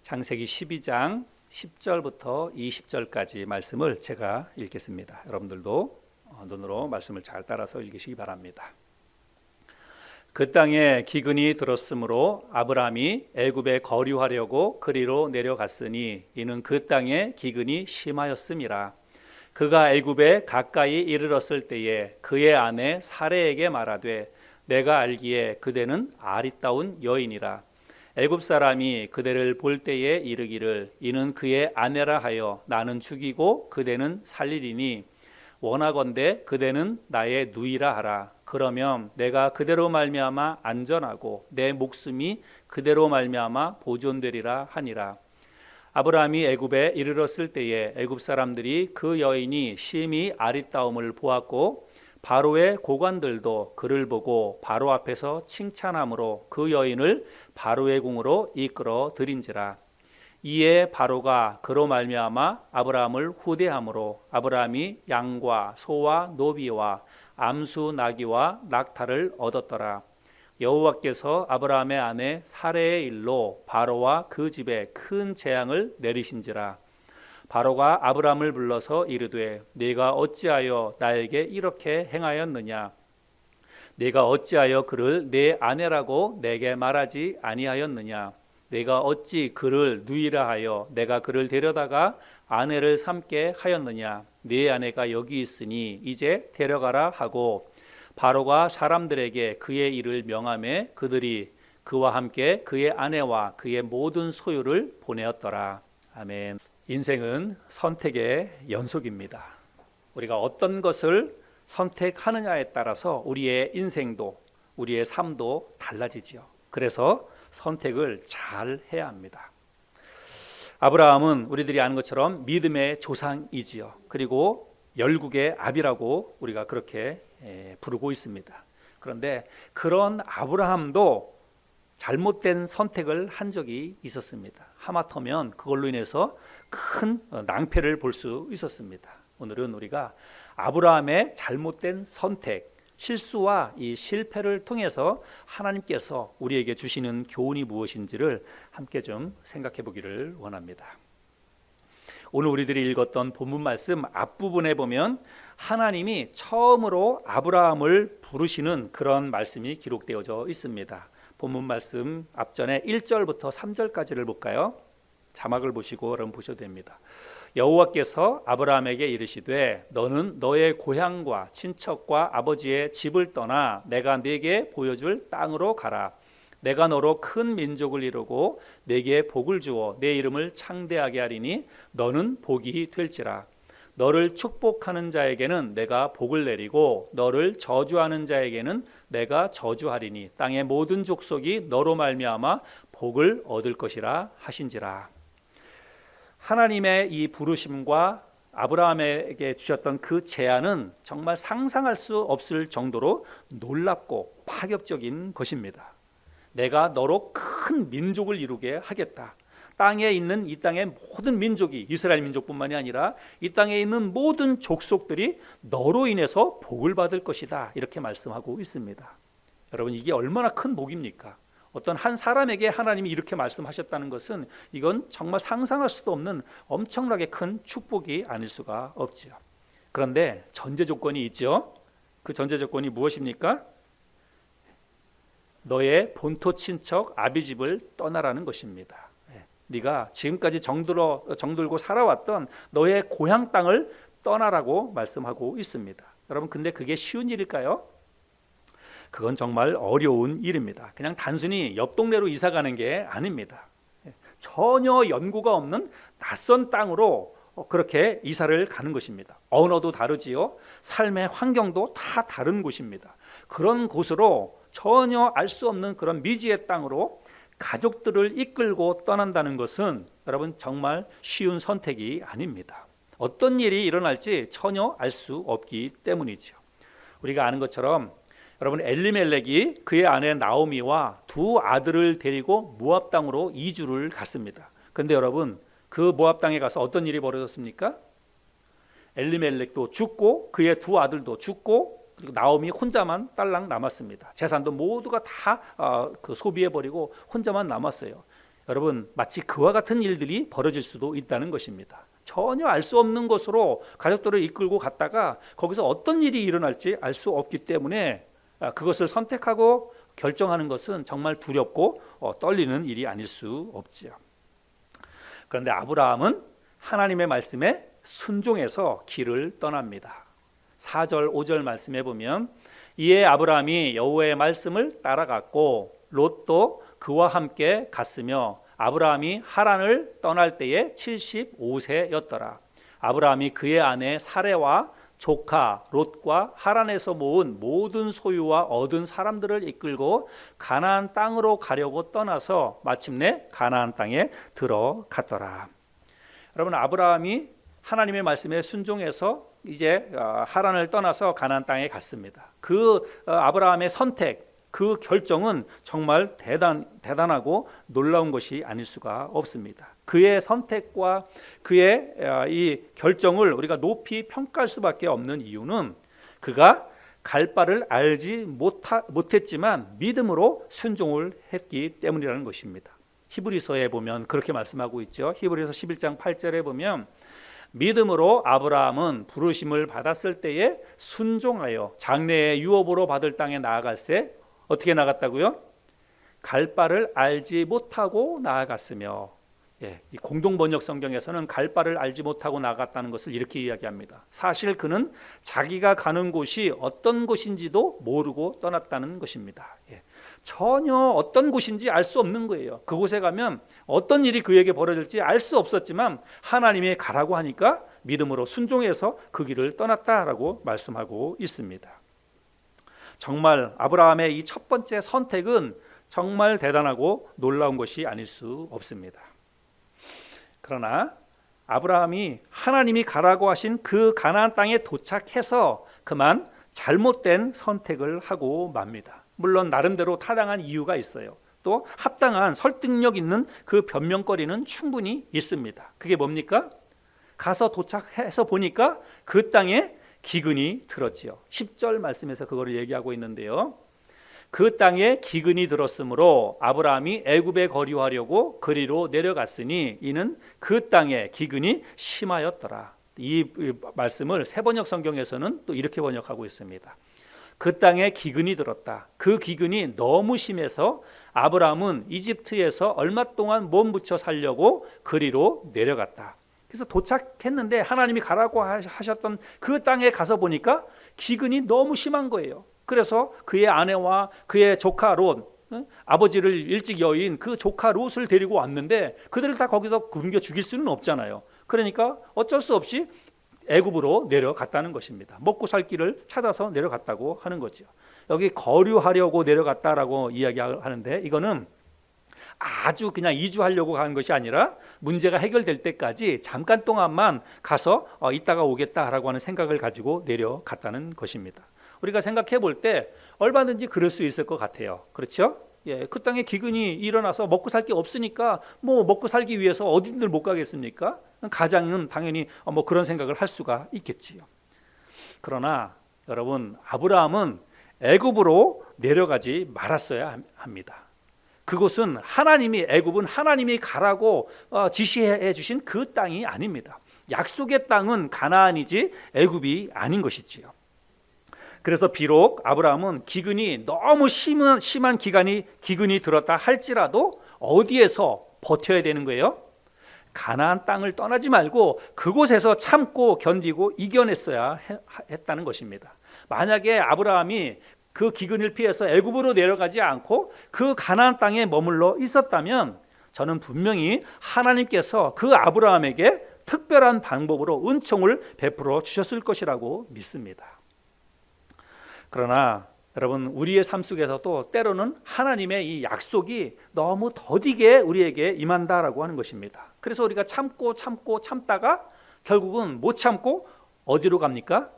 창세기 12장 10절부터 20절까지 말씀을 제가 읽겠습니다. 여러분들도 눈으로 말씀을 잘 따라서 읽으시기 바랍니다. 그 땅에 기근이 들었으므로 아브라함이 애굽에 거류하려고 그리로 내려갔으니 이는 그 땅에 기근이 심하였음이라. 그가 애굽에 가까이 이르렀을 때에 그의 아내 사레에게 말하되 내가 알기에 그대는 아리따운 여인이라. 애굽 사람이 그대를 볼 때에 이르기를 이는 그의 아내라 하여 나는 죽이고 그대는 살리리니 원하건대 그대는 나의 누이라 하라. 그러면 내가 그대로 말미암아 안전하고 내 목숨이 그대로 말미암아 보존되리라 하니라. 아브라함이 애굽에 이르렀을 때에 애굽 사람들이 그 여인이 심히 아리따움을 보았고 바로의 고관들도 그를 보고 바로 앞에서 칭찬함으로 그 여인을 바로의 궁으로 이끌어 들인지라. 이에 바로가 그로 말미암아 아브라함을 후대함으로 아브라함이 양과 소와 노비와 암수 나귀와 낙타를 얻었더라. 여호와께서 아브라함의 아내 사레의 일로 바로와 그 집에 큰 재앙을 내리신지라. 바로가 아브라함을 불러서 이르되 네가 어찌하여 나에게 이렇게 행하였느냐. 네가 어찌하여 그를 내 아내라고 내게 말하지 아니하였느냐. 네가 어찌 그를 누이라 하여 내가 그를 데려다가 아내를 삼게 하였느냐. 네 아내가 여기 있으니 이제 데려가라 하고 바로가 사람들에게 그의 일을 명하매 그들이 그와 함께 그의 아내와 그의 모든 소유를 보내었더라. 아멘. 인생은 선택의 연속입니다. 우리가 어떤 것을 선택하느냐에 따라서 우리의 인생도 우리의 삶도 달라지지요. 그래서 선택을 잘 해야 합니다. 아브라함은 우리들이 아는 것처럼 믿음의 조상이지요. 그리고 열국의 아비라고 우리가 그렇게 부르고 있습니다. 그런데 그런 아브라함도 잘못된 선택을 한 적이 있었습니다. 하마터면 그걸로 인해서 큰 낭패를 볼 수 있었습니다. 오늘은 우리가 아브라함의 잘못된 선택, 실수와 이 실패를 통해서 하나님께서 우리에게 주시는 교훈이 무엇인지를 함께 좀 생각해 보기를 원합니다. 오늘 우리들이 읽었던 본문 말씀 앞부분에 보면 하나님이 처음으로 아브라함을 부르시는 그런 말씀이 기록되어져 있습니다. 본문 말씀 앞전에 1절부터 3절까지를 볼까요? 자막을 보시고 여러분 보셔도 됩니다. 여호와께서 아브라함에게 이르시되 너는 너의 고향과 친척과 아버지의 집을 떠나 내가 네게 보여줄 땅으로 가라. 내가 너로 큰 민족을 이루고 네게 복을 주어 내 이름을 창대하게 하리니 너는 복이 될지라. 너를 축복하는 자에게는 내가 복을 내리고 너를 저주하는 자에게는 내가 저주하리니 땅의 모든 족속이 너로 말미암아 복을 얻을 것이라 하신지라. 하나님의 이 부르심과 아브라함에게 주셨던 그 제안은 정말 상상할 수 없을 정도로 놀랍고 파격적인 것입니다. 내가 너로 큰 민족을 이루게 하겠다. 땅에 있는 이 땅의 모든 민족이 이스라엘 민족뿐만이 아니라 이 땅에 있는 모든 족속들이 너로 인해서 복을 받을 것이다. 이렇게 말씀하고 있습니다. 여러분 이게 얼마나 큰 복입니까? 어떤 한 사람에게 하나님이 이렇게 말씀하셨다는 것은 이건 정말 상상할 수도 없는 엄청나게 큰 축복이 아닐 수가 없지요. 그런데 전제 조건이 있죠. 그 전제 조건이 무엇입니까? 너의 본토 친척 아비집을 떠나라는 것입니다. 네가 지금까지 정들고 살아왔던 너의 고향 땅을 떠나라고 말씀하고 있습니다. 여러분 근데 그게 쉬운 일일까요? 그건 정말 어려운 일입니다. 그냥 단순히 옆 동네로 이사 가는 게 아닙니다. 전혀 연고가 없는 낯선 땅으로 그렇게 이사를 가는 것입니다. 언어도 다르지요. 삶의 환경도 다 다른 곳입니다. 그런 곳으로 전혀 알 수 없는 그런 미지의 땅으로 가족들을 이끌고 떠난다는 것은 여러분 정말 쉬운 선택이 아닙니다. 어떤 일이 일어날지 전혀 알 수 없기 때문이죠. 우리가 아는 것처럼 여러분 엘리멜렉이 그의 아내 나오미와 두 아들을 데리고 모압 땅으로 이주를 갔습니다. 그런데 여러분 그 모압 땅에 가서 어떤 일이 벌어졌습니까? 엘리멜렉도 죽고 그의 두 아들도 죽고 그리고 나오미 혼자만 딸랑 남았습니다. 재산도 모두가 다 소비해버리고 혼자만 남았어요. 여러분 마치 그와 같은 일들이 벌어질 수도 있다는 것입니다. 전혀 알 수 없는 곳으로 가족들을 이끌고 갔다가 거기서 어떤 일이 일어날지 알 수 없기 때문에 그것을 선택하고 결정하는 것은 정말 두렵고 떨리는 일이 아닐 수 없지요. 그런데 아브라함은 하나님의 말씀에 순종해서 길을 떠납니다. 4절 5절 말씀해 보면 이에 아브라함이 여호와의 말씀을 따라갔고 롯도 그와 함께 갔으며 아브라함이 하란을 떠날 때에 75세였더라. 아브라함이 그의 아내 사레와 조카 롯과 하란에서 모은 모든 소유와 얻은 사람들을 이끌고 가나안 땅으로 가려고 떠나서 마침내 가나안 땅에 들어갔더라. 여러분 아브라함이 하나님의 말씀에 순종해서 이제 하란을 떠나서 가나안 땅에 갔습니다. 그 아브라함의 선택, 그 결정은 정말 대단하고 놀라운 것이 아닐 수가 없습니다. 그의 선택과 그의 이 결정을 우리가 높이 평가할 수밖에 없는 이유는 그가 갈 바를 알지 못했지만 믿음으로 순종을 했기 때문이라는 것입니다. 히브리서에 보면 그렇게 말씀하고 있죠. 히브리서 11장 8절에 보면 믿음으로 아브라함은 부르심을 받았을 때에 순종하여 장래의 유업으로 받을 땅에 나아갈새 어떻게 나갔다고요? 갈 바를 알지 못하고 나아갔으며, 이 공동 번역 성경에서는 갈 바를 알지 못하고 나갔다는 것을 이렇게 이야기합니다. 사실 그는 자기가 가는 곳이 어떤 곳인지도 모르고 떠났다는 것입니다. 전혀 어떤 곳인지 알 수 없는 거예요. 그곳에 가면 어떤 일이 그에게 벌어질지 알 수 없었지만 하나님이 가라고 하니까 믿음으로 순종해서 그 길을 떠났다라고 말씀하고 있습니다. 정말 아브라함의 이 첫 번째 선택은 정말 대단하고 놀라운 것이 아닐 수 없습니다. 그러나 아브라함이 하나님이 가라고 하신 그 가나안 땅에 도착해서 그만 잘못된 선택을 하고 맙니다. 물론 나름대로 타당한 이유가 있어요. 또 합당한 설득력 있는 그 변명거리는 충분히 있습니다. 그게 뭡니까? 가서 도착해서 보니까 그 땅에 기근이 들었지요. 10절 말씀에서 그거를 얘기하고 있는데요. 그 땅에 기근이 들었으므로 아브라함이 애굽에 거류하려고 그리로 내려갔으니 이는 그 땅에 기근이 심하였더라. 이 말씀을 새번역 성경에서는 또 이렇게 번역하고 있습니다. 그 땅에 기근이 들었다. 그 기근이 너무 심해서 아브라함은 이집트에서 얼마 동안 몸부쳐 살려고 그리로 내려갔다. 그래서 도착했는데 하나님이 가라고 하셨던 그 땅에 가서 보니까 기근이 너무 심한 거예요. 그래서 그의 아내와 그의 조카 롯, 아버지를 일찍 여인 그 조카 롯을 데리고 왔는데 그들을 다 거기서 굶겨 죽일 수는 없잖아요. 그러니까 어쩔 수 없이 애굽으로 내려갔다는 것입니다. 먹고 살 길을 찾아서 내려갔다고 하는 거죠. 여기 거류하려고 내려갔다라고 이야기하는데 이거는 아주 그냥 이주하려고 간 것이 아니라 문제가 해결될 때까지 잠깐 동안만 가서 이따가 오겠다라고 하는 생각을 가지고 내려갔다는 것입니다. 우리가 생각해 볼 때 얼마든지 그럴 수 있을 것 같아요. 그렇죠? 그 땅에 기근이 일어나서 먹고 살 게 없으니까 뭐 먹고 살기 위해서 어딘들 못 가겠습니까? 가장은 당연히 뭐 그런 생각을 할 수가 있겠지요. 그러나 여러분 아브라함은 애굽으로 내려가지 말았어야 합니다. 그곳은 애굽은 하나님이 가라고 지시해 주신 그 땅이 아닙니다. 약속의 땅은 가나안이지 애굽이 아닌 것이지요. 그래서 비록 아브라함은 기근이 너무 심한 기근이 들었다 할지라도 어디에서 버텨야 되는 거예요? 가나안 땅을 떠나지 말고 그곳에서 참고 견디고 이겨냈어야 했다는 것입니다. 만약에 아브라함이 그 기근을 피해서 애굽으로 내려가지 않고 그 가나안 땅에 머물러 있었다면 저는 분명히 하나님께서 그 아브라함에게 특별한 방법으로 은총을 베풀어 주셨을 것이라고 믿습니다. 그러나 여러분 우리의 삶 속에서도 때로는 하나님의 이 약속이 너무 더디게 우리에게 임한다라고 하는 것입니다. 그래서 우리가 참다가 결국은 못 참고 어디로 갑니까?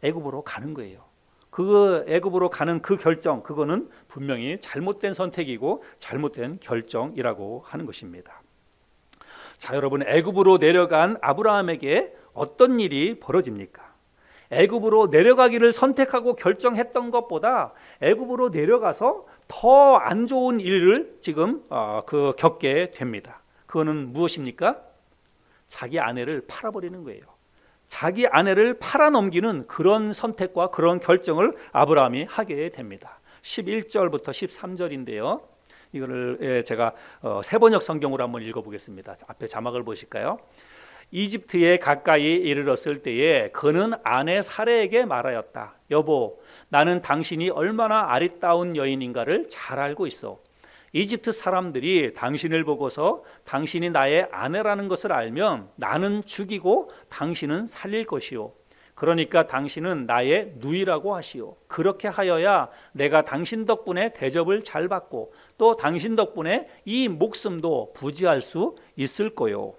애굽으로 가는 거예요. 그 애굽으로 가는 그 결정, 그거는 분명히 잘못된 선택이고 잘못된 결정이라고 하는 것입니다. 자, 여러분 애굽으로 내려간 아브라함에게 어떤 일이 벌어집니까? 애굽으로 내려가기를 선택하고 결정했던 것보다 애굽으로 내려가서 더 안 좋은 일을 지금 겪게 됩니다. 그거는 무엇입니까? 자기 아내를 팔아버리는 거예요. 자기 아내를 팔아넘기는 그런 선택과 그런 결정을 아브라함이 하게 됩니다. 11절부터 13절인데요. 이거를 제가 세번역 성경으로 한번 읽어보겠습니다. 앞에 자막을 보실까요? 이집트에 가까이 이르렀을 때에 그는 아내 사레에게 말하였다. 여보, 나는 당신이 얼마나 아리따운 여인인가를 잘 알고 있어. 이집트 사람들이 당신을 보고서 당신이 나의 아내라는 것을 알면 나는 죽이고 당신은 살릴 것이요. 그러니까 당신은 나의 누이라고 하시오. 그렇게 하여야 내가 당신 덕분에 대접을 잘 받고 또 당신 덕분에 이 목숨도 부지할 수 있을 거요.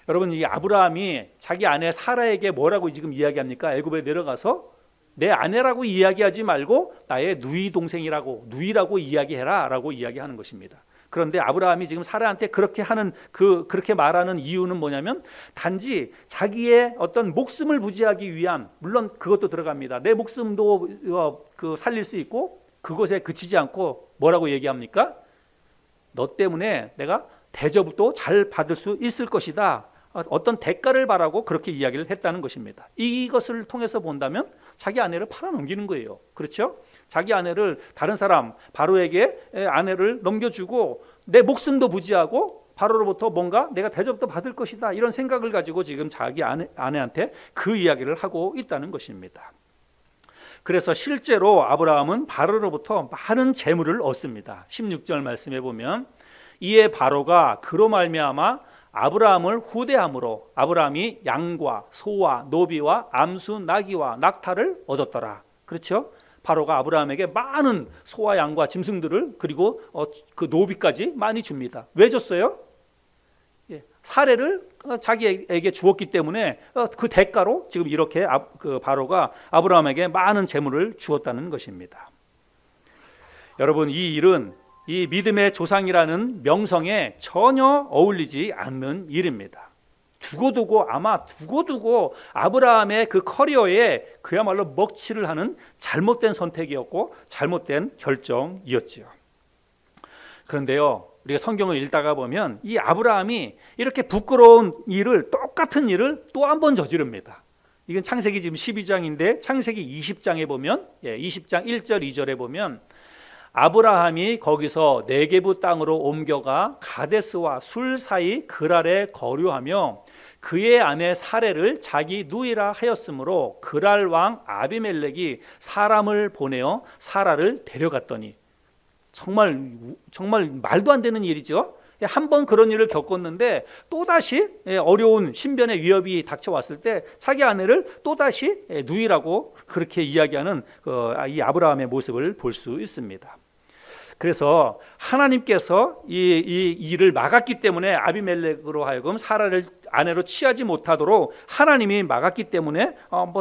여러분, 이 아브라함이 자기 아내 사라에게 뭐라고 지금 이야기합니까? 애굽에 내려가서 내 아내라고 이야기하지 말고 나의 누이 동생이라고, 누이라고 이야기해라 라고 이야기하는 것입니다. 그런데 아브라함이 지금 사라한테 그렇게 말하는 이유는 뭐냐면 단지 자기의 어떤 목숨을 부지하기 위한, 물론 그것도 들어갑니다. 내 목숨도 살릴 수 있고 그것에 그치지 않고 뭐라고 얘기합니까? 너 때문에 내가 대접도 잘 받을 수 있을 것이다. 어떤 대가를 바라고 그렇게 이야기를 했다는 것입니다. 이것을 통해서 본다면 자기 아내를 팔아넘기는 거예요. 그렇죠? 자기 아내를 다른 사람 바로에게 아내를 넘겨주고 내 목숨도 부지하고 바로로부터 뭔가 내가 대접도 받을 것이다, 이런 생각을 가지고 지금 자기 아내한테 그 이야기를 하고 있다는 것입니다. 그래서 실제로 아브라함은 바로로부터 많은 재물을 얻습니다. 16절 말씀해 보면 이에 바로가 그로 말미암아 아브라함을 후대함으로 아브라함이 양과 소와 노비와 암수 나귀와 낙타를 얻었더라. 그렇죠? 바로가 아브라함에게 많은 소와 양과 짐승들을 그리고 그 노비까지 많이 줍니다. 왜 줬어요? 사례를 자기에게 주었기 때문에 그 대가로 지금 이렇게 바로가 아브라함에게 많은 재물을 주었다는 것입니다. 여러분, 이 일은 이 믿음의 조상이라는 명성에 전혀 어울리지 않는 일입니다. 두고두고 아브라함의 그 커리어에 그야말로 먹칠을 하는 잘못된 선택이었고 잘못된 결정이었지요. 그런데요, 우리가 성경을 읽다가 보면 이 아브라함이 이렇게 부끄러운 일을, 똑같은 일을 또 한 번 저지릅니다. 이건 창세기 지금 12장인데 창세기 20장에 보면 20장 1절 2절에 보면 아브라함이 거기서 네게부 땅으로 옮겨가 가데스와 술 사이 그랄에 거류하며 그의 아내 사레를 자기 누이라 하였으므로 그랄 왕 아비멜렉이 사람을 보내어 사라를 데려갔더니, 정말 말도 안 되는 일이죠. 한 번 그런 일을 겪었는데 또다시 어려운 신변의 위협이 닥쳐왔을 때 자기 아내를 또다시 누이라고 그렇게 이야기하는 이 아브라함의 모습을 볼 수 있습니다. 그래서 하나님께서 이 일을 막았기 때문에 아비멜렉으로 하여금 사라를 아내로 취하지 못하도록 하나님이 막았기 때문에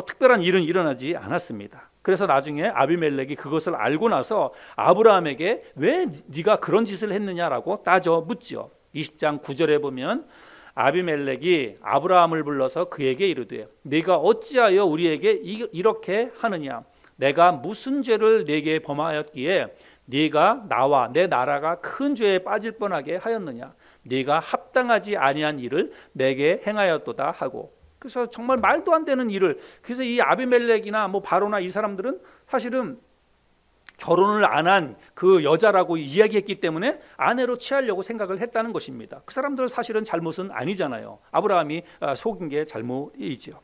특별한 일은 일어나지 않았습니다. 그래서 나중에 아비멜렉이 그것을 알고 나서 아브라함에게 왜 네가 그런 짓을 했느냐라고 따져 묻죠. 20장 9절에 보면 아비멜렉이 아브라함을 불러서 그에게 이르되 네가 어찌하여 우리에게 이렇게 하느냐? 내가 무슨 죄를 네게 범하였기에 네가 나와 내 나라가 큰 죄에 빠질 뻔하게 하였느냐? 네가 합당하지 아니한 일을 내게 행하였도다 하고, 그래서 정말 말도 안 되는 일을, 그래서 이 아비멜렉이나 바로나 이 사람들은 사실은 결혼을 안 한 그 여자라고 이야기했기 때문에 아내로 취하려고 생각을 했다는 것입니다. 그 사람들은 사실은 잘못은 아니잖아요. 아브라함이 속인 게 잘못이죠.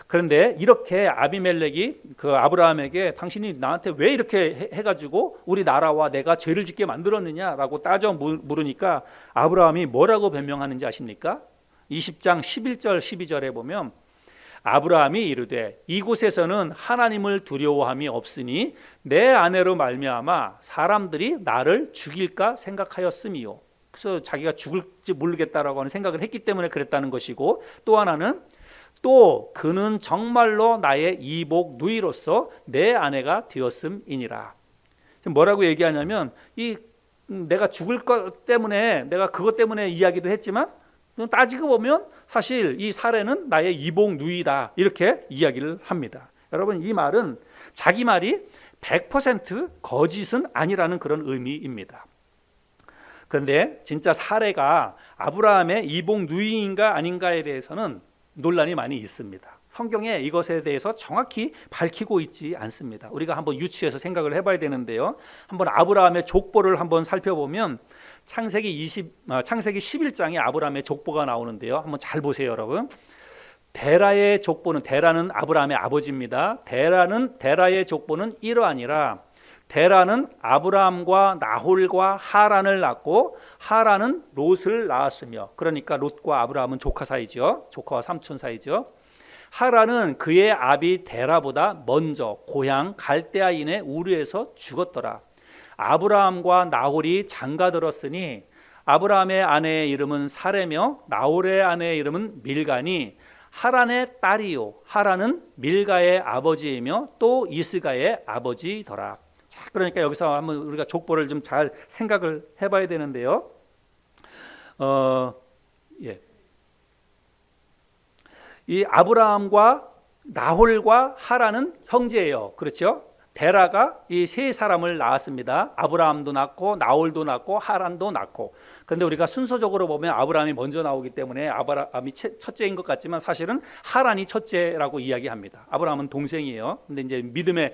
그런데 이렇게 아비멜렉이 그 아브라함에게 당신이 나한테 왜 이렇게 해가지고 우리 나라와 내가 죄를 짓게 만들었느냐라고 따져 물으니까 아브라함이 뭐라고 변명하는지 아십니까? 20장 11절 12절에 보면 아브라함이 이르되 이곳에서는 하나님을 두려워함이 없으니 내 아내로 말미암아 사람들이 나를 죽일까 생각하였음이요. 그래서 자기가 죽을지 모르겠다라고 하는 생각을 했기 때문에 그랬다는 것이고, 또 하나는 또 그는 정말로 나의 이복 누이로서 내 아내가 되었음이니라. 뭐라고 얘기하냐면 내가 죽을 것 때문에, 내가 그것 때문에 이야기도 했지만 따지고 보면 사실 이 사례는 나의 이복 누이다 이렇게 이야기를 합니다. 여러분 이 말은 자기 말이 100% 거짓은 아니라는 그런 의미입니다. 그런데 진짜 사례가 아브라함의 이복 누이인가 아닌가에 대해서는 논란이 많이 있습니다. 성경에 이것에 대해서 정확히 밝히고 있지 않습니다. 우리가 한번 유추해서 생각을 해봐야 되는데요. 한번 아브라함의 족보를 한번 살펴보면 창세기 11장에 아브라함의 족보가 나오는데요. 한번 잘 보세요, 여러분. 데라의 족보는, 데라는 아브라함의 아버지입니다. 데라의 족보는 이러하니라. 데라는 아브라함과 나홀과 하란을 낳고 하란은 롯을 낳았으며, 그러니까 롯과 아브라함은 조카 사이죠. 조카와 삼촌 사이죠. 하란은 그의 아비 데라보다 먼저 고향 갈대아인의 우르에서 죽었더라. 아브라함과 나홀이 장가들었으니 아브라함의 아내의 이름은 사레며 나홀의 아내의 이름은 밀가니 하란의 딸이요 하란은 밀가의 아버지이며 또 이스가의 아버지더라. 자, 그러니까 여기서 한번 우리가 족보를 좀 잘 생각을 해봐야 되는데요. 이 아브라함과 나홀과 하란은 형제예요. 그렇죠? 데라가 이 세 사람을 낳았습니다. 아브라함도 낳고 나홀도 낳고 하란도 낳고. 그런데 우리가 순서적으로 보면 아브라함이 먼저 나오기 때문에 아브라함이 첫째인 것 같지만 사실은 하란이 첫째라고 이야기합니다. 아브라함은 동생이에요. 근데 이제 믿음의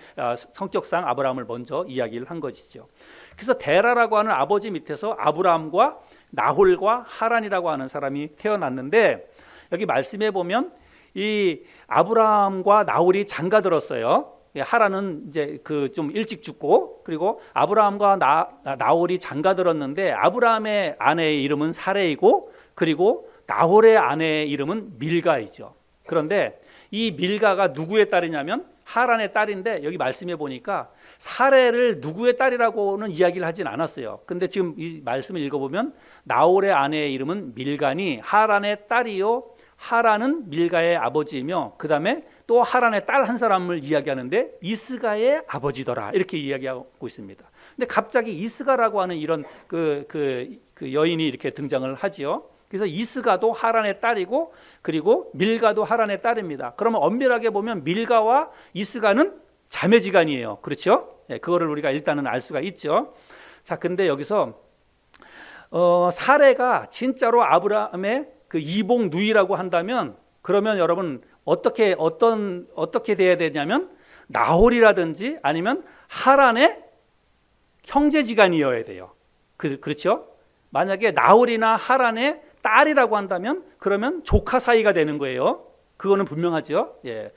성격상 아브라함을 먼저 이야기를 한 것이죠. 그래서 데라라고 하는 아버지 밑에서 아브라함과 나홀과 하란이라고 하는 사람이 태어났는데, 여기 말씀해 보면 이 아브라함과 나홀이 장가들었어요. 하란은 이제 그 좀 일찍 죽고, 그리고 아브라함과 나홀이 장가들었는데 아브라함의 아내의 이름은 사레이고, 그리고 나홀의 아내의 이름은 밀가이죠. 그런데 이 밀가가 누구의 딸이냐면 하란의 딸인데, 여기 말씀해 보니까 사레를 누구의 딸이라고는 이야기를 하진 않았어요. 근데 지금 이 말씀을 읽어보면 나홀의 아내의 이름은 밀가니 하란의 딸이요 하란은 밀가의 아버지이며, 그 다음에 또 하란의 딸 한 사람을 이야기하는데 이스가의 아버지더라 이렇게 이야기하고 있습니다. 근데 갑자기 이스가라고 하는 이런 그 여인이 이렇게 등장을 하지요. 그래서 이스가도 하란의 딸이고, 그리고 밀가도 하란의 딸입니다. 그러면 엄밀하게 보면 밀가와 이스가는 자매지간이에요. 그렇죠? 네, 그거를 우리가 일단은 알 수가 있죠. 자, 근데 여기서 사레가 진짜로 아브라함의 그 이복 누이라고 한다면, 그러면 여러분 어떻게 돼야 되냐면 나홀이라든지 아니면 하란의 형제지간이어야 돼요. 그렇죠? 만약에 나홀이나 하란의 딸이라고 한다면 그러면 조카 사이가 되는 거예요. 그거는 분명하죠. 예.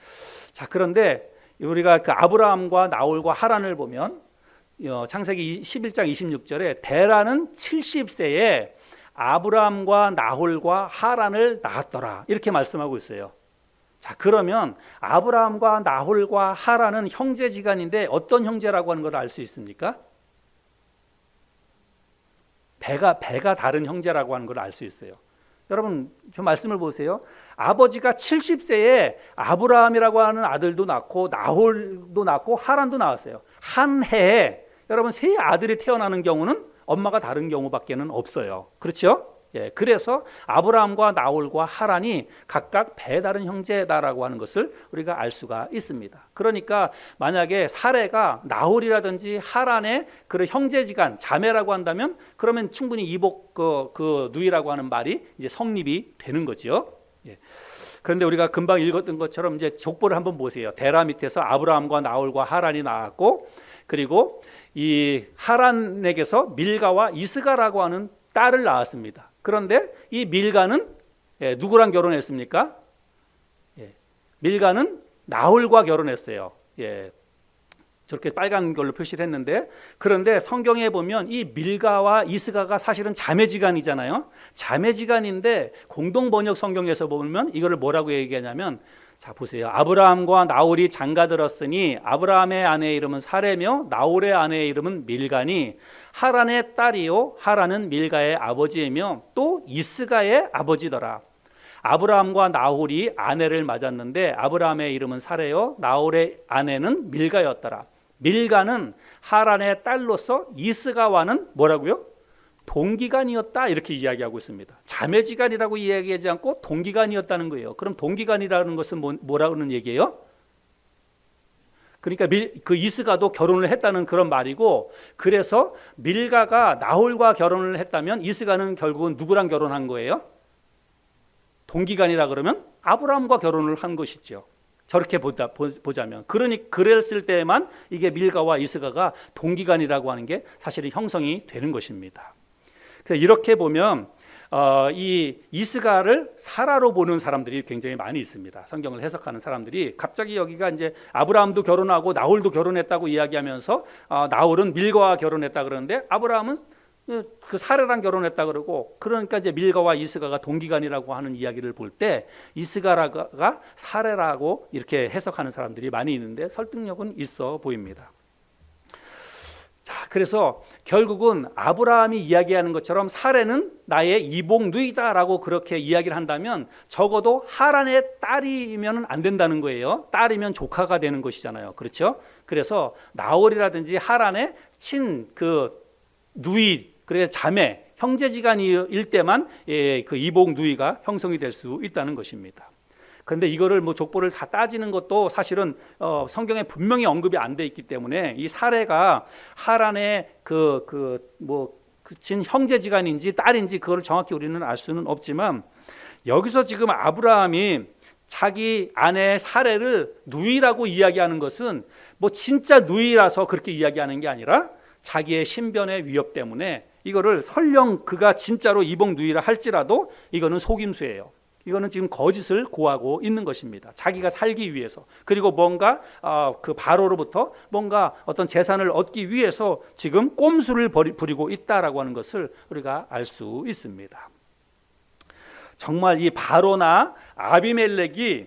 자, 그런데 우리가 그 아브라함과 나홀과 하란을 보면 창세기 11장 26절에 데라는 70세에 아브라함과 나홀과 하란을 낳았더라 이렇게 말씀하고 있어요. 자, 그러면 아브라함과 나홀과 하란은 형제지간인데 어떤 형제라고 하는 걸 알 수 있습니까? 배가 다른 형제라고 하는 걸 알 수 있어요. 여러분 저 말씀을 보세요. 아버지가 70세에 아브라함이라고 하는 아들도 낳고 나홀도 낳고 하란도 낳았어요. 한 해에 여러분 세 아들이 태어나는 경우는 엄마가 다른 경우밖에는 없어요. 그렇죠? 예, 그래서 아브라함과 나홀과 하란이 각각 배 다른 형제다라고 하는 것을 우리가 알 수가 있습니다. 그러니까 만약에 사레가 나홀이라든지 하란의 그런 형제지간 자매라고 한다면 그러면 충분히 이복 그 누이라고 하는 말이 이제 성립이 되는 거죠. 예. 그런데 우리가 금방 읽었던 것처럼 이제 족보를 한번 보세요. 데라 밑에서 아브라함과 나홀과 하란이 나왔고, 그리고 이 하란에게서 밀가와 이스가라고 하는 딸을 낳았습니다. 그런데 이 밀가는 누구랑 결혼했습니까? 밀가는 나홀과 결혼했어요. 저렇게 빨간 걸로 표시를 했는데, 그런데 성경에 보면 이 밀가와 이스가가 사실은 자매지간이잖아요. 자매지간인데 공동 번역 성경에서 보면 이거를 뭐라고 얘기하냐면, 자 보세요. 아브라함과 나홀이 장가들었으니 아브라함의 아내의 이름은 사레며 나홀의 아내의 이름은 밀가니 하란의 딸이요 하란은 밀가의 아버지이며 또 이스가의 아버지더라. 아브라함과 나홀이 아내를 맞았는데 아브라함의 이름은 사레요 나홀의 아내는 밀가였더라. 밀가는 하란의 딸로서 이스가와는 뭐라고요? 동기간이었다 이렇게 이야기하고 있습니다. 자매지간이라고 이야기하지 않고 동기간이었다는 거예요. 그럼 동기간이라는 것은 뭐라는 얘기예요? 그러니까 그 이스가도 결혼을 했다는 그런 말이고, 그래서 밀가가 나홀과 결혼을 했다면 이스가는 결국은 누구랑 결혼한 거예요? 동기간이라 그러면 아브라함과 결혼을 한 것이죠. 저렇게 보자면. 그랬을 때만 이게 밀가와 이스가가 동기간이라고 하는 게 사실은 형성이 되는 것입니다. 그래서 이렇게 보면 이 이스가를 사라로 보는 사람들이 굉장히 많이 있습니다. 성경을 해석하는 사람들이 갑자기 여기가 이제 아브라함도 결혼하고 나홀도 결혼했다고 이야기하면서 나홀은 밀가와 결혼했다 그러는데 아브라함은 그 사라랑 결혼했다 그러고, 그러니까 이제 밀가와 이스가가 동기간이라고 하는 이야기를 볼 때 이스가가 사라라고 이렇게 해석하는 사람들이 많이 있는데 설득력은 있어 보입니다. 자, 그래서 결국은 아브라함이 이야기하는 것처럼 사라는 나의 이복 누이다라고 그렇게 이야기를 한다면 적어도 하란의 딸이면 안 된다는 거예요. 딸이면 조카가 되는 것이잖아요. 그렇죠? 그래서 나홀이라든지 하란의 친 그 누이, 그래 자매, 형제지간일 때만 그 이복 누이가 형성이 될 수 있다는 것입니다. 그런데 이거를 뭐 족보를 다 따지는 것도 사실은 성경에 분명히 언급이 안 돼 있기 때문에 이 사례가 하란의 친 형제지간인지 딸인지 그걸 정확히 우리는 알 수는 없지만, 여기서 지금 아브라함이 자기 아내 사례를 누이라고 이야기하는 것은 뭐 진짜 누이라서 그렇게 이야기하는 게 아니라 자기의 신변의 위협 때문에 이거를 설령 그가 진짜로 이복 누이라 할지라도 이거는 속임수예요. 이거는 지금 거짓을 고하고 있는 것입니다. 자기가 살기 위해서, 그리고 뭔가 그 바로로부터 뭔가 어떤 재산을 얻기 위해서 지금 꼼수를 부리고 있다라고 하는 것을 우리가 알 수 있습니다. 정말 이 바로나 아비멜렉이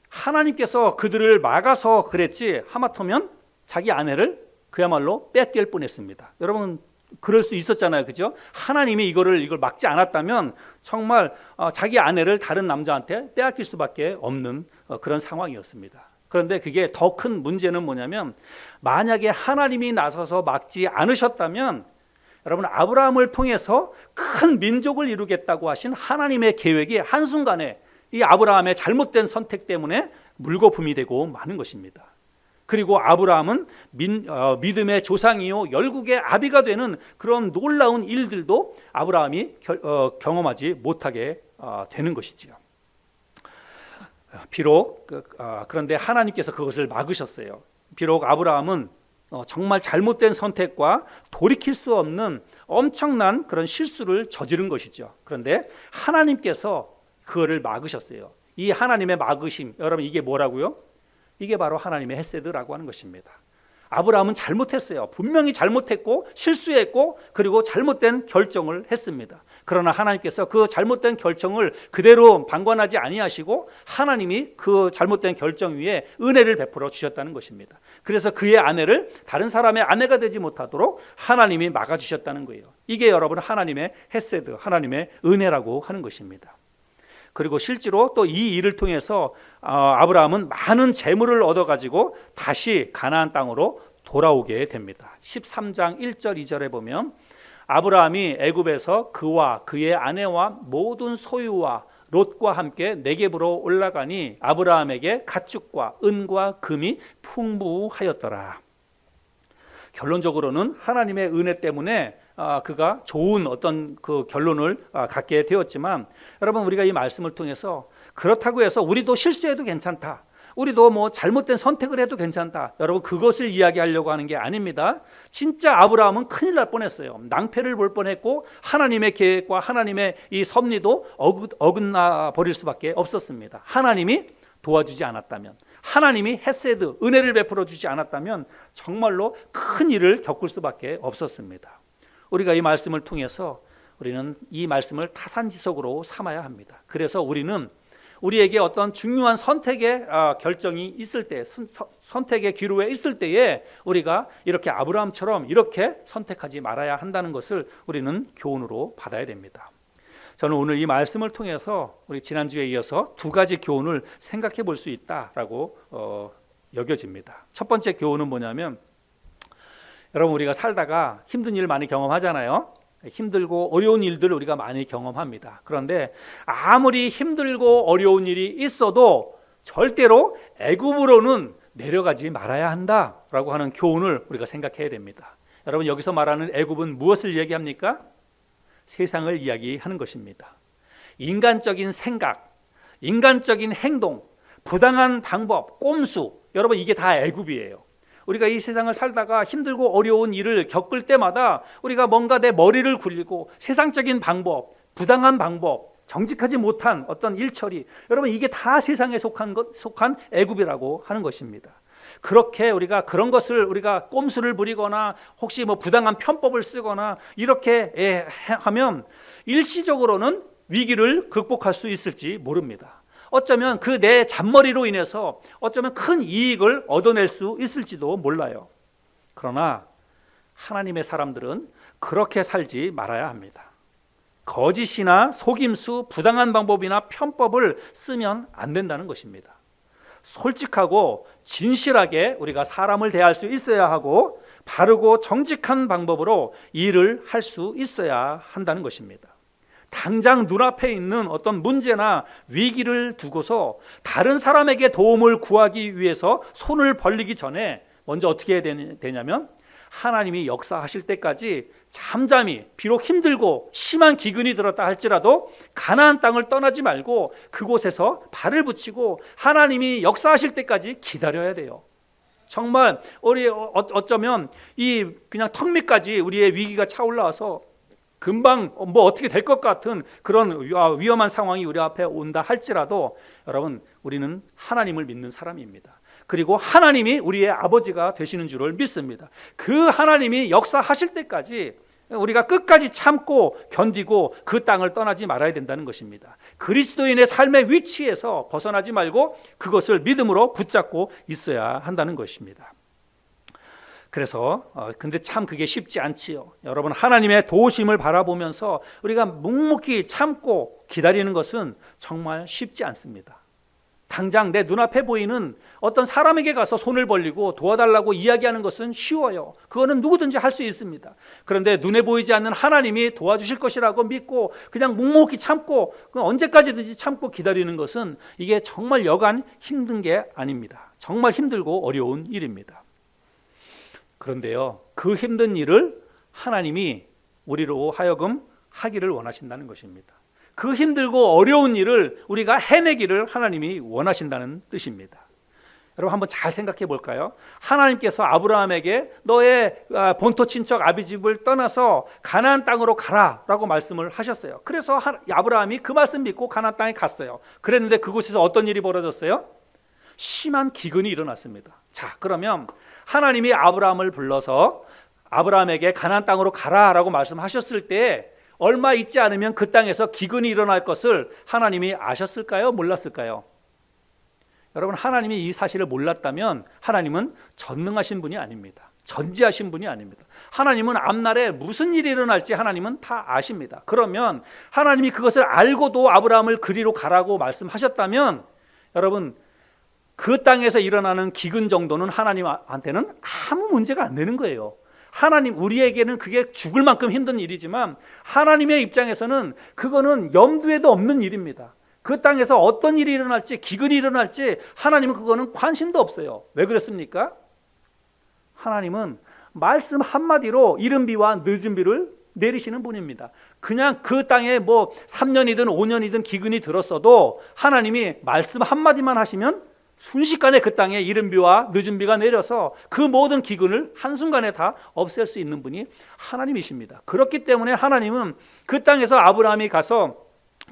하나님께서 그들을 막아서 그랬지 하마터면 자기 아내를 그야말로 뺏길 뻔했습니다. 여러분 그럴 수 있었잖아요, 그죠? 하나님이 이걸 막지 않았다면 정말 자기 아내를 다른 남자한테 빼앗길 수밖에 없는 그런 상황이었습니다. 그런데 그게 더 큰 문제는 뭐냐면, 만약에 하나님이 나서서 막지 않으셨다면 여러분 아브라함을 통해서 큰 민족을 이루겠다고 하신 하나님의 계획이 한순간에 이 아브라함의 잘못된 선택 때문에 물거품이 되고 마는 것입니다. 그리고 아브라함은 믿음의 조상이요 열국의 아비가 되는 그런 놀라운 일들도 아브라함이 경험하지 못하게 되는 것이지요. 비록 그런데 하나님께서 그것을 막으셨어요. 비록 아브라함은 정말 잘못된 선택과 돌이킬 수 없는 엄청난 그런 실수를 저지른 것이죠. 그런데 하나님께서 그거를 막으셨어요. 이 하나님의 막으심, 여러분 이게 뭐라고요? 이게 바로 하나님의 헤세드라고 하는 것입니다. 아브라함은 잘못했어요. 분명히 잘못했고 실수했고 그리고 잘못된 결정을 했습니다. 그러나 하나님께서 그 잘못된 결정을 그대로 방관하지 아니하시고 하나님이 그 잘못된 결정 위에 은혜를 베풀어 주셨다는 것입니다. 그래서 그의 아내를 다른 사람의 아내가 되지 못하도록 하나님이 막아주셨다는 거예요. 이게 여러분 하나님의 헤세드, 하나님의 은혜라고 하는 것입니다. 그리고 실제로 또 이 일을 통해서 아브라함은 많은 재물을 얻어가지고 다시 가나안 땅으로 돌아오게 됩니다. 13장 1절 2절에 보면 아브라함이 애굽에서 그와 그의 아내와 모든 소유와 롯과 함께 네겝으로 올라가니 아브라함에게 가축과 은과 금이 풍부하였더라. 결론적으로는 하나님의 은혜 때문에 그가 좋은 어떤 그 결론을 갖게 되었지만, 여러분 우리가 이 말씀을 통해서 그렇다고 해서 우리도 실수해도 괜찮다, 우리도 뭐 잘못된 선택을 해도 괜찮다, 여러분 그것을 이야기하려고 하는 게 아닙니다. 진짜 아브라함은 큰일 날 뻔했어요. 낭패를 볼 뻔했고 하나님의 계획과 하나님의 이 섭리도 어긋나 버릴 수밖에 없었습니다. 하나님이 도와주지 않았다면, 하나님이 헤세드, 은혜를 베풀어 주지 않았다면 정말로 큰 일을 겪을 수밖에 없었습니다. 우리가 이 말씀을 통해서 우리는 이 말씀을 타산지석으로 삼아야 합니다. 그래서 우리는 우리에게 어떤 중요한 선택의 결정이 있을 때, 선택의 기로에 있을 때에 우리가 이렇게 아브라함처럼 이렇게 선택하지 말아야 한다는 것을 우리는 교훈으로 받아야 됩니다. 저는 오늘 이 말씀을 통해서 우리 지난주에 이어서 두 가지 교훈을 생각해 볼 수 있다라고 여겨집니다. 첫 번째 교훈은 뭐냐면, 여러분 우리가 살다가 힘든 일 많이 경험하잖아요. 힘들고 어려운 일들을 우리가 많이 경험합니다. 그런데 아무리 힘들고 어려운 일이 있어도 절대로 애굽으로는 내려가지 말아야 한다라고 하는 교훈을 우리가 생각해야 됩니다. 여러분, 여기서 말하는 애굽은 무엇을 얘기합니까? 세상을 이야기하는 것입니다. 인간적인 생각, 인간적인 행동, 부당한 방법, 꼼수, 여러분 이게 다 애굽이에요. 우리가 이 세상을 살다가 힘들고 어려운 일을 겪을 때마다 우리가 뭔가 내 머리를 굴리고 세상적인 방법, 부당한 방법, 정직하지 못한 어떤 일처리, 여러분 이게 다 세상에 속한 애굽이라고 하는 것입니다. 그렇게 우리가 그런 것을 우리가 꼼수를 부리거나 혹시 뭐 부당한 편법을 쓰거나 이렇게 하면 일시적으로는 위기를 극복할 수 있을지 모릅니다. 어쩌면 그 내 잔머리로 인해서 어쩌면 큰 이익을 얻어낼 수 있을지도 몰라요. 그러나 하나님의 사람들은 그렇게 살지 말아야 합니다. 거짓이나 속임수, 부당한 방법이나 편법을 쓰면 안 된다는 것입니다. 솔직하고 진실하게 우리가 사람을 대할 수 있어야 하고 바르고 정직한 방법으로 일을 할 수 있어야 한다는 것입니다. 당장 눈앞에 있는 어떤 문제나 위기를 두고서 다른 사람에게 도움을 구하기 위해서 손을 벌리기 전에 먼저 어떻게 해야 되냐면 하나님이 역사하실 때까지 잠잠히, 비록 힘들고 심한 기근이 들었다 할지라도 가나안 땅을 떠나지 말고 그곳에서 발을 붙이고 하나님이 역사하실 때까지 기다려야 돼요. 정말 우리 어쩌면 이 그냥 턱 밑까지 우리의 위기가 차올라와서 금방 뭐 어떻게 될 것 같은 그런 위험한 상황이 우리 앞에 온다 할지라도 여러분, 우리는 하나님을 믿는 사람입니다. 그리고 하나님이 우리의 아버지가 되시는 줄을 믿습니다. 그 하나님이 역사하실 때까지 우리가 끝까지 참고 견디고 그 땅을 떠나지 말아야 된다는 것입니다. 그리스도인의 삶의 위치에서 벗어나지 말고 그것을 믿음으로 붙잡고 있어야 한다는 것입니다. 그래서 근데 참 그게 쉽지 않지요. 여러분, 하나님의 도우심을 바라보면서 우리가 묵묵히 참고 기다리는 것은 정말 쉽지 않습니다. 당장 내 눈앞에 보이는 어떤 사람에게 가서 손을 벌리고 도와달라고 이야기하는 것은 쉬워요. 그거는 누구든지 할 수 있습니다. 그런데 눈에 보이지 않는 하나님이 도와주실 것이라고 믿고 그냥 묵묵히 참고 언제까지든지 참고 기다리는 것은 이게 정말 여간 힘든 게 아닙니다. 정말 힘들고 어려운 일입니다. 그런데요, 그 힘든 일을 하나님이 우리로 하여금 하기를 원하신다는 것입니다. 그 힘들고 어려운 일을 우리가 해내기를 하나님이 원하신다는 뜻입니다. 여러분, 한번 잘 생각해 볼까요? 하나님께서 아브라함에게 너의 본토 친척 아비집을 떠나서 가나안 땅으로 가라라고 말씀을 하셨어요. 그래서 아브라함이 그 말씀 믿고 가나안 땅에 갔어요. 그랬는데 그곳에서 어떤 일이 벌어졌어요? 심한 기근이 일어났습니다. 자, 그러면 하나님이 아브라함을 불러서 아브라함에게 가나안 땅으로 가라라고 말씀하셨을 때 얼마 있지 않으면 그 땅에서 기근이 일어날 것을 하나님이 아셨을까요? 몰랐을까요? 여러분, 하나님이 이 사실을 몰랐다면 하나님은 전능하신 분이 아닙니다. 전지하신 분이 아닙니다. 하나님은 앞날에 무슨 일이 일어날지 하나님은 다 아십니다. 그러면 하나님이 그것을 알고도 아브라함을 그리로 가라고 말씀하셨다면 여러분, 그 땅에서 일어나는 기근 정도는 하나님한테는 아무 문제가 안 되는 거예요. 하나님, 우리에게는 그게 죽을 만큼 힘든 일이지만 하나님의 입장에서는 그거는 염두에도 없는 일입니다. 그 땅에서 어떤 일이 일어날지, 기근이 일어날지 하나님은 그거는 관심도 없어요. 왜 그렇습니까? 하나님은 말씀 한마디로 이른 비와 늦은 비를 내리시는 분입니다. 그냥 그 땅에 뭐 3년이든 5년이든 기근이 들었어도 하나님이 말씀 한마디만 하시면 순식간에 그 땅에 이른 비와 늦은 비가 내려서 그 모든 기근을 한순간에 다 없앨 수 있는 분이 하나님이십니다. 그렇기 때문에 하나님은 그 땅에서 아브라함이 가서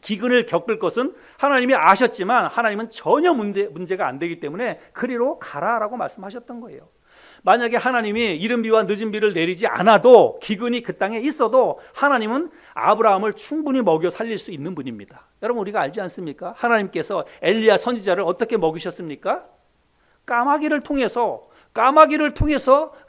기근을 겪을 것은 하나님이 아셨지만 하나님은 전혀 문제가 안 되기 때문에 그리로 가라라고 말씀하셨던 거예요. 만약에 하나님이 이른 비와 늦은 비를 내리지 않아도 기근이 그 땅에 있어도 하나님은 아브라함을 충분히 먹여 살릴 수 있는 분입니다. 여러분, 우리가 알지 않습니까? 하나님께서 엘리야 선지자를 어떻게 먹이셨습니까? 까마귀를 통해서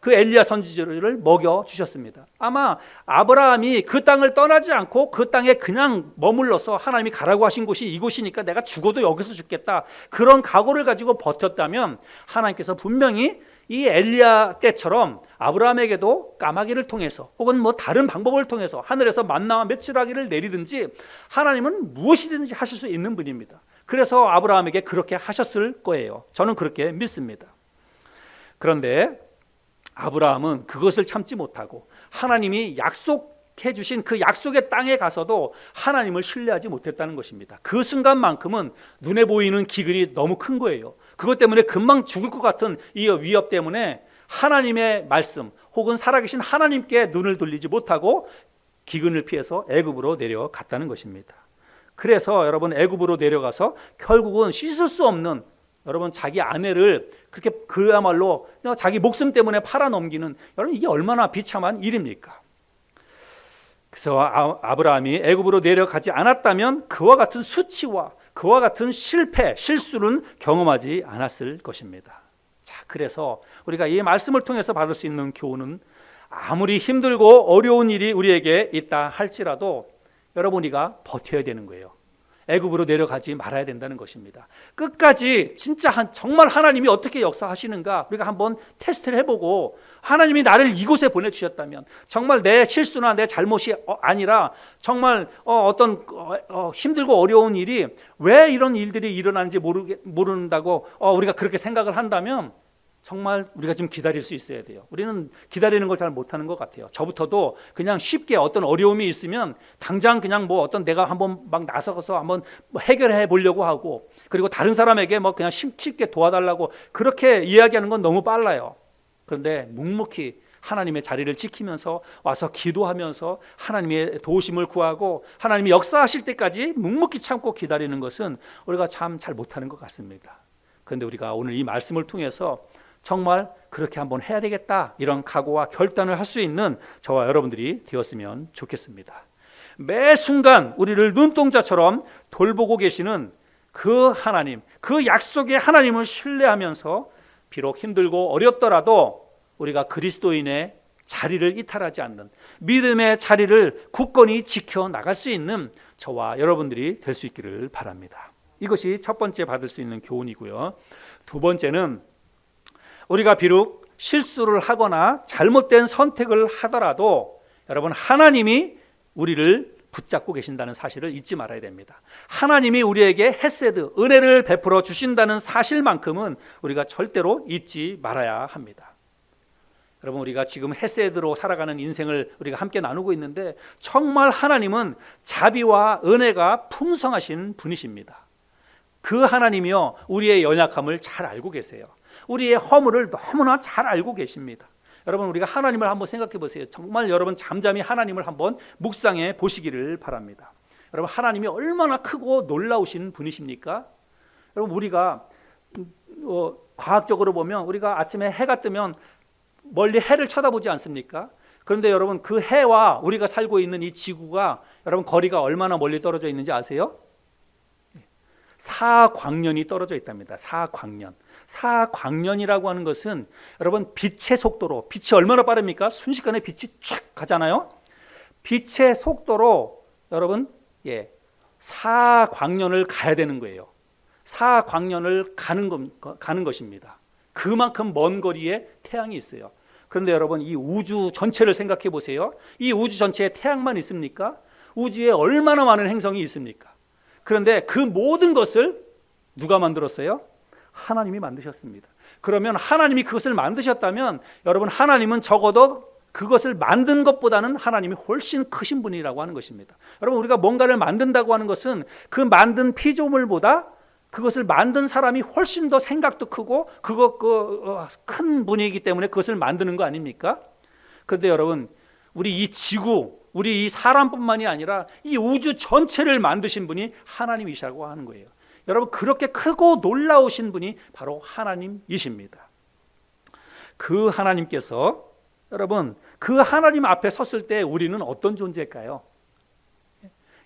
그 엘리야 선지자를 먹여 주셨습니다. 아마 아브라함이 그 땅을 떠나지 않고 그 땅에 그냥 머물러서 하나님이 가라고 하신 곳이 이곳이니까 내가 죽어도 여기서 죽겠다, 그런 각오를 가지고 버텼다면 하나님께서 분명히 이 엘리야 때처럼 아브라함에게도 까마귀를 통해서 혹은 뭐 다른 방법을 통해서 하늘에서 만나와 메추라기를 내리든지 하나님은 무엇이든지 하실 수 있는 분입니다. 그래서 아브라함에게 그렇게 하셨을 거예요. 저는 그렇게 믿습니다. 그런데 아브라함은 그것을 참지 못하고 하나님이 약속해 주신 그 약속의 땅에 가서도 하나님을 신뢰하지 못했다는 것입니다. 그 순간만큼은 눈에 보이는 기근이 너무 큰 거예요. 그것 때문에 금방 죽을 것 같은 이 위협 때문에 하나님의 말씀 혹은 살아계신 하나님께 눈을 돌리지 못하고 기근을 피해서 애굽으로 내려갔다는 것입니다. 그래서 여러분 애굽으로 내려가서 결국은 씻을 수 없는 여러분 자기 아내를 그렇게 그야말로 자기 목숨 때문에 팔아넘기는, 여러분 이게 얼마나 비참한 일입니까? 그래서 아브라함이 애굽으로 내려가지 않았다면 그와 같은 수치와 그와 같은 실패, 실수는 경험하지 않았을 것입니다. 자, 그래서 우리가 이 말씀을 통해서 받을 수 있는 교훈은 아무리 힘들고 어려운 일이 우리에게 있다 할지라도 여러분 우리가 버텨야 되는 거예요. 애굽으로 내려가지 말아야 된다는 것입니다. 끝까지 진짜 정말 하나님이 어떻게 역사하시는가 우리가 한번 테스트를 해보고, 하나님이 나를 이곳에 보내주셨다면 정말 내 실수나 내 잘못이 아니라 정말 어떤 힘들고 어려운 일이 왜 이런 일들이 일어나는지 모른다고 우리가 그렇게 생각을 한다면 정말 우리가 좀 기다릴 수 있어야 돼요. 우리는 기다리는 걸 잘 못하는 것 같아요. 저부터도 그냥 쉽게 어떤 어려움이 있으면 당장 그냥 뭐 어떤 내가 한번 막 나서서 한번 해결해 보려고 하고, 그리고 다른 사람에게 뭐 그냥 쉽게 도와달라고 그렇게 이야기하는 건 너무 빨라요. 그런데 묵묵히 하나님의 자리를 지키면서 와서 기도하면서 하나님의 도우심을 구하고 하나님이 역사하실 때까지 묵묵히 참고 기다리는 것은 우리가 참 잘 못하는 것 같습니다. 그런데 우리가 오늘 이 말씀을 통해서 정말 그렇게 한번 해야 되겠다, 이런 각오와 결단을 할 수 있는 저와 여러분들이 되었으면 좋겠습니다. 매 순간 우리를 눈동자처럼 돌보고 계시는 그 하나님, 그 약속의 하나님을 신뢰하면서 비록 힘들고 어렵더라도 우리가 그리스도인의 자리를 이탈하지 않는 믿음의 자리를 굳건히 지켜나갈 수 있는 저와 여러분들이 될 수 있기를 바랍니다. 이것이 첫 번째 받을 수 있는 교훈이고요. 두 번째는 우리가 비록 실수를 하거나 잘못된 선택을 하더라도 여러분 하나님이 우리를 붙잡고 계신다는 사실을 잊지 말아야 됩니다. 하나님이 우리에게 헤세드, 은혜를 베풀어 주신다는 사실만큼은 우리가 절대로 잊지 말아야 합니다. 여러분 우리가 지금 헤세드로 살아가는 인생을 우리가 함께 나누고 있는데 정말 하나님은 자비와 은혜가 풍성하신 분이십니다. 그 하나님이요 우리의 연약함을 잘 알고 계세요. 우리의 허물을 너무나 잘 알고 계십니다. 여러분 우리가 하나님을 한번 생각해 보세요. 정말 여러분 잠잠히 하나님을 한번 묵상해 보시기를 바랍니다. 여러분 하나님이 얼마나 크고 놀라우신 분이십니까? 여러분 우리가 과학적으로 보면 우리가 아침에 해가 뜨면 멀리 해를 쳐다보지 않습니까? 그런데 여러분 그 해와 우리가 살고 있는 이 지구가 여러분 거리가 얼마나 멀리 떨어져 있는지 아세요? 4광년이 떨어져 있답니다. 4광년. 4광년이라고 하는 것은 여러분 빛의 속도로, 빛이 얼마나 빠릅니까? 순식간에 빛이 쫙 가잖아요. 빛의 속도로 여러분 4광년을 가야 되는 거예요. 4광년을 가는 것입니다. 그만큼 먼 거리에 태양이 있어요. 그런데 여러분 이 우주 전체를 생각해 보세요. 이 우주 전체에 태양만 있습니까? 우주에 얼마나 많은 행성이 있습니까? 그런데 그 모든 것을 누가 만들었어요? 하나님이 만드셨습니다. 그러면 하나님이 그것을 만드셨다면 여러분 하나님은 적어도 그것을 만든 것보다는 하나님이 훨씬 크신 분이라고 하는 것입니다. 여러분 우리가 뭔가를 만든다고 하는 것은 그 만든 피조물보다 그것을 만든 사람이 훨씬 더 생각도 크고 큰 분이기 때문에 그것을 만드는 거 아닙니까? 그런데 여러분 우리 이 지구, 우리 이 사람뿐만이 아니라 이 우주 전체를 만드신 분이 하나님이시라고 하는 거예요. 여러분 그렇게 크고 놀라우신 분이 바로 하나님이십니다. 그 하나님께서 여러분 그 하나님 앞에 섰을 때 우리는 어떤 존재일까요?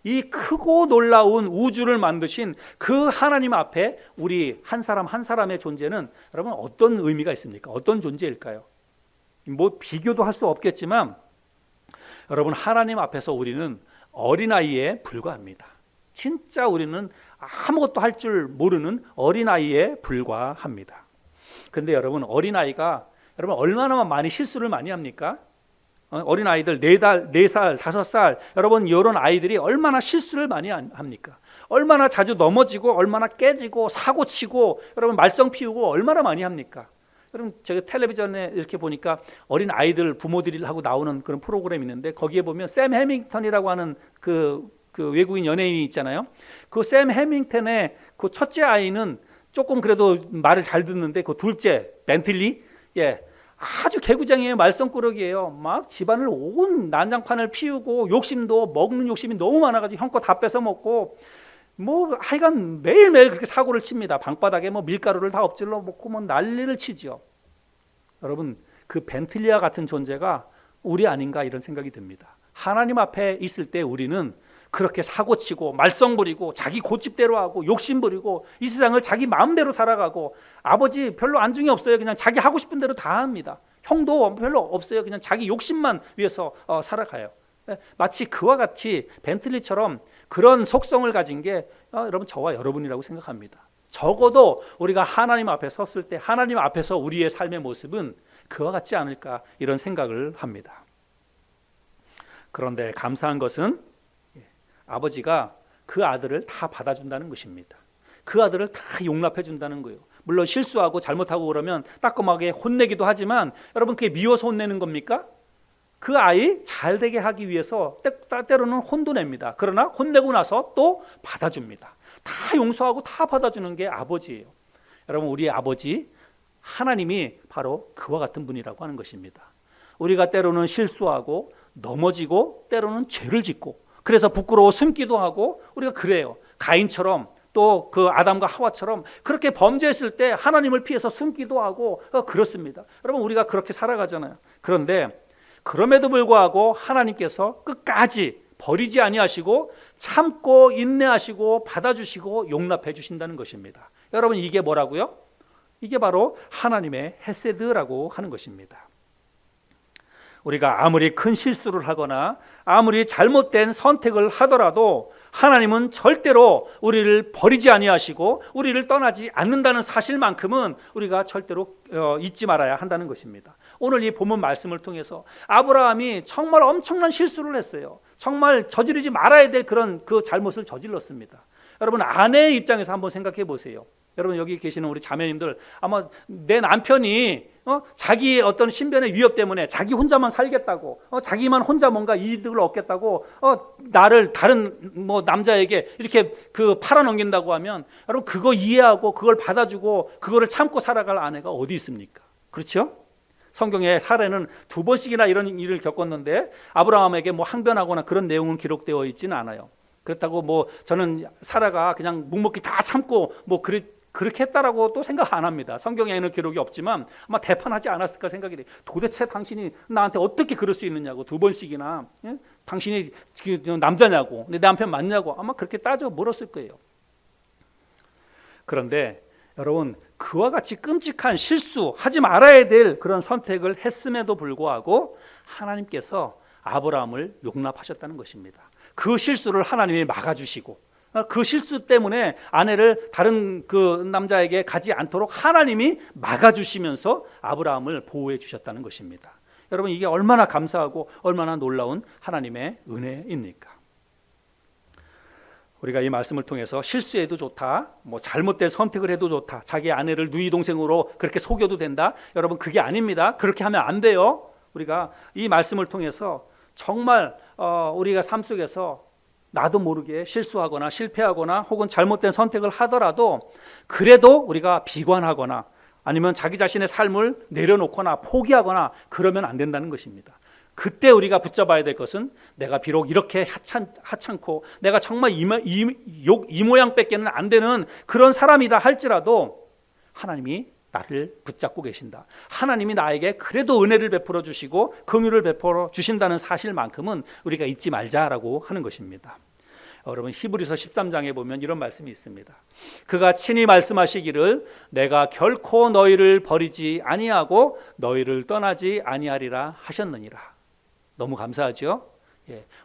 이 크고 놀라운 우주를 만드신 그 하나님 앞에 우리 한 사람 한 사람의 존재는 여러분 어떤 의미가 있습니까? 어떤 존재일까요? 뭐 비교도 할 수 없겠지만 여러분 하나님 앞에서 우리는 어린아이에 불과합니다. 진짜 우리는 아무것도 할 줄 모르는 어린아이에 불과합니다. 그런데 여러분 어린아이가 여러분 얼마나 많이 실수를 많이 합니까? 어린 아이들 4살, 5살 여러분 이런 아이들이 얼마나 실수를 많이 합니까? 얼마나 자주 넘어지고 얼마나 깨지고 사고치고 여러분 말썽 피우고 얼마나 많이 합니까? 여러분 제가 텔레비전에 이렇게 보니까 어린 아이들 부모들이 하고 나오는 그런 프로그램이 있는데 거기에 보면 샘 해밍턴이라고 하는 그 외국인 연예인이 있잖아요. 그 샘 해밍턴의 그 첫째 아이는 조금 그래도 말을 잘 듣는데 그 둘째 벤틀리 아주 개구장이에요. 말썽꾸러기예요. 막 집안을 온 난장판을 피우고 욕심도 먹는 욕심이 너무 많아가지고 형거 다 뺏어 먹고 뭐 하여간 매일매일 그렇게 사고를 칩니다. 방바닥에 뭐 밀가루를 다 엎질러 먹고 뭐 난리를 치죠. 여러분 그 벤틀리와 같은 존재가 우리 아닌가 이런 생각이 듭니다. 하나님 앞에 있을 때 우리는 그렇게 사고치고 말썽 부리고 자기 고집대로 하고 욕심 부리고 이 세상을 자기 마음대로 살아가고 아버지 별로 안중이 없어요. 그냥 자기 하고 싶은 대로 다 합니다. 형도 별로 없어요. 그냥 자기 욕심만 위해서 살아가요. 마치 그와 같이 벤틀리처럼 그런 속성을 가진 게 여러분 저와 여러분이라고 생각합니다. 적어도 우리가 하나님 앞에 섰을 때 하나님 앞에서 우리의 삶의 모습은 그와 같지 않을까 이런 생각을 합니다. 그런데 감사한 것은 아버지가 그 아들을 다 받아준다는 것입니다. 그 아들을 다 용납해 준다는 거예요. 물론 실수하고 잘못하고 그러면 따끔하게 혼내기도 하지만 여러분 그게 미워서 혼내는 겁니까? 그 아이 잘 되게 하기 위해서 때로는 혼도 냅니다. 그러나 혼내고 나서 또 받아줍니다. 다 용서하고 다 받아주는 게 아버지예요. 여러분 우리의 아버지 하나님이 바로 그와 같은 분이라고 하는 것입니다. 우리가 때로는 실수하고 넘어지고 때로는 죄를 짓고 그래서 부끄러워 숨기도 하고 우리가 그래요. 가인처럼 또 그 아담과 하와처럼 그렇게 범죄했을 때 하나님을 피해서 숨기도 하고 그렇습니다. 여러분 우리가 그렇게 살아가잖아요. 그런데 그럼에도 불구하고 하나님께서 끝까지 버리지 아니하시고 참고 인내하시고 받아주시고 용납해 주신다는 것입니다. 여러분 이게 뭐라고요? 이게 바로 하나님의 헤세드라고 하는 것입니다. 우리가 아무리 큰 실수를 하거나 아무리 잘못된 선택을 하더라도 하나님은 절대로 우리를 버리지 아니하시고 우리를 떠나지 않는다는 사실만큼은 우리가 절대로 잊지 말아야 한다는 것입니다. 오늘 이 본문 말씀을 통해서 아브라함이 정말 엄청난 실수를 했어요. 정말 저지르지 말아야 될 그런 그 잘못을 저질렀습니다. 여러분 아내의 입장에서 한번 생각해 보세요. 여러분 여기 계시는 우리 자매님들 아마 내 남편이 자기의 어떤 신변의 위협 때문에 자기 혼자만 살겠다고 자기만 혼자 뭔가 이득을 얻겠다고 나를 다른 뭐 남자에게 이렇게 그 팔아넘긴다고 하면 여러분 그거 이해하고 그걸 받아주고 그거를 참고 살아갈 아내가 어디 있습니까? 그렇죠? 성경에 사례는 2번씩이나 이런 일을 겪었는데 아브라함에게 뭐 항변하거나 그런 내용은 기록되어 있지는 않아요. 그렇다고 뭐 저는 사라가 그냥 묵묵히 다 참고 뭐 그렇게 했다라고 또 생각 안 합니다. 성경에는 기록이 없지만 아마 대판하지 않았을까 생각이 돼요. 도대체 당신이 나한테 어떻게 그럴 수 있느냐고 2번씩이나 당신이 남자냐고 내 남편 맞냐고 아마 그렇게 따져 물었을 거예요. 그런데 여러분 그와 같이 끔찍한 실수 하지 말아야 될 그런 선택을 했음에도 불구하고 하나님께서 아브라함을 용납하셨다는 것입니다. 그 실수를 하나님이 막아주시고 그 실수 때문에 아내를 다른 그 남자에게 가지 않도록 하나님이 막아주시면서 아브라함을 보호해 주셨다는 것입니다. 여러분 이게 얼마나 감사하고 얼마나 놀라운 하나님의 은혜입니까? 우리가 이 말씀을 통해서 실수해도 좋다, 뭐 잘못된 선택을 해도 좋다, 자기 아내를 누이 동생으로 그렇게 속여도 된다. 여러분 그게 아닙니다. 그렇게 하면 안 돼요. 우리가 이 말씀을 통해서 정말 우리가 삶 속에서 나도 모르게 실수하거나 실패하거나 혹은 잘못된 선택을 하더라도 그래도 우리가 비관하거나 아니면 자기 자신의 삶을 내려놓거나 포기하거나 그러면 안 된다는 것입니다. 그때 우리가 붙잡아야 될 것은 내가 비록 이렇게 하찮고 내가 정말 이 모양밖에는 안 되는 그런 사람이다 할지라도 하나님이 나를 붙잡고 계신다. 하나님이 나에게 그래도 은혜를 베풀어 주시고 긍휼을 베풀어 주신다는 사실만큼은 우리가 잊지 말자라고 하는 것입니다. 여러분 히브리서 13장에 보면 이런 말씀이 있습니다. 그가 친히 말씀하시기를 내가 결코 너희를 버리지 아니하고 너희를 떠나지 아니하리라 하셨느니라. 너무 감사하죠?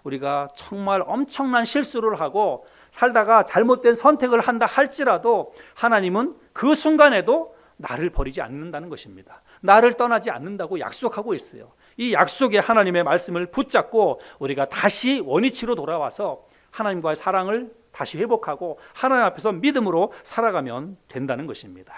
우리가 정말 엄청난 실수를 하고 살다가 잘못된 선택을 한다 할지라도 하나님은 그 순간에도 나를 버리지 않는다는 것입니다. 나를 떠나지 않는다고 약속하고 있어요. 이 약속의 하나님의 말씀을 붙잡고 우리가 다시 원위치로 돌아와서 하나님과의 사랑을 다시 회복하고 하나님 앞에서 믿음으로 살아가면 된다는 것입니다.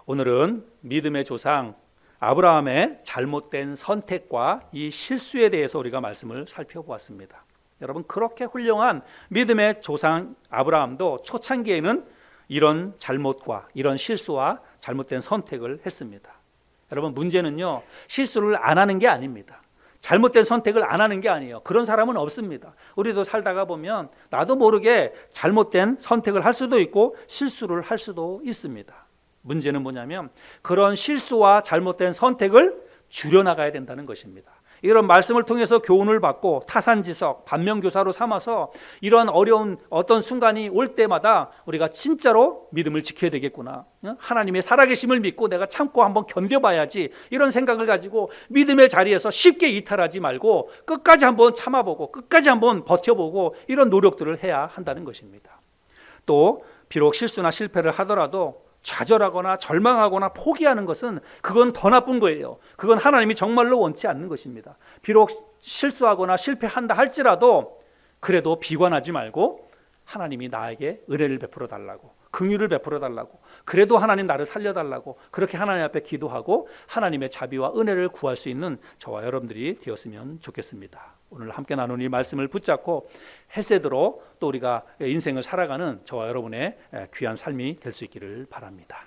오늘은 믿음의 조상 아브라함의 잘못된 선택과 이 실수에 대해서 우리가 말씀을 살펴보았습니다. 여러분, 그렇게 훌륭한 믿음의 조상 아브라함도 초창기에는 이런 잘못과 이런 실수와 잘못된 선택을 했습니다. 여러분, 문제는요, 실수를 안 하는 게 아닙니다. 잘못된 선택을 안 하는 게 아니에요. 그런 사람은 없습니다. 우리도 살다가 보면 나도 모르게 잘못된 선택을 할 수도 있고 실수를 할 수도 있습니다. 문제는 뭐냐면 그런 실수와 잘못된 선택을 줄여나가야 된다는 것입니다. 이런 말씀을 통해서 교훈을 받고 타산지석, 반면교사로 삼아서 이런 어려운 어떤 순간이 올 때마다 우리가 진짜로 믿음을 지켜야 되겠구나, 하나님의 살아계심을 믿고 내가 참고 한번 견뎌봐야지, 이런 생각을 가지고 믿음의 자리에서 쉽게 이탈하지 말고 끝까지 한번 참아보고 끝까지 한번 버텨보고 이런 노력들을 해야 한다는 것입니다. 또 비록 실수나 실패를 하더라도 좌절하거나 절망하거나 포기하는 것은 그건 더 나쁜 거예요. 그건 하나님이 정말로 원치 않는 것입니다. 비록 실수하거나 실패한다 할지라도 그래도 비관하지 말고 하나님이 나에게 은혜를 베풀어 달라고, 긍휼을 베풀어 달라고, 그래도 하나님 나를 살려달라고 그렇게 하나님 앞에 기도하고 하나님의 자비와 은혜를 구할 수 있는 저와 여러분들이 되었으면 좋겠습니다. 오늘 함께 나눈 이 말씀을 붙잡고 헤세드로 또 우리가 인생을 살아가는 저와 여러분의 귀한 삶이 될 수 있기를 바랍니다.